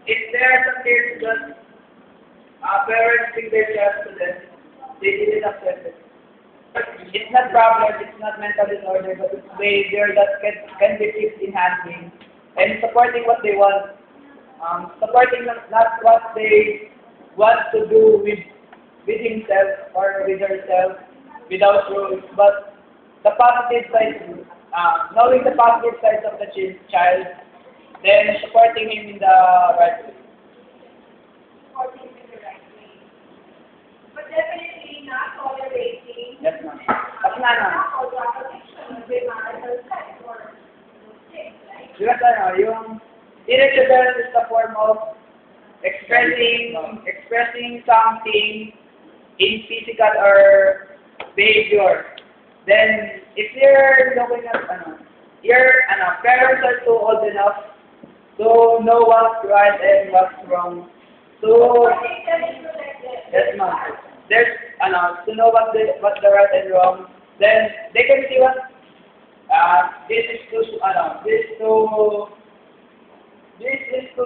If there are some cases that parents think their child to them, they didn't accept it. It's not problem, it's not mental disorder, but it's behavior that can be fixed in handling and supporting what they want. Supporting not what they want to do with himself or with herself without rules, but the positive side, knowing the positive sides of the child, then supporting him in the right way. Supporting in the right way. But definitely not tolerating. Yes, ma'am. Kasi nga, ma'am. Because yung irritable is the form of expressing something in physical or behavior. Then, if you're looking at parents are too old enough to know what's right and what's wrong. So, yes, ma'am. There's to know what's the right and wrong. Then they can see what this is too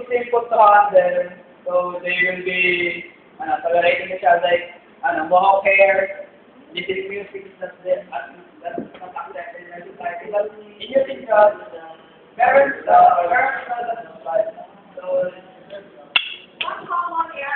simple to handle. So they will be tolerating each other like mohawk hair, listening music that's not accepted in our society. But in your interest, parents are the so One common area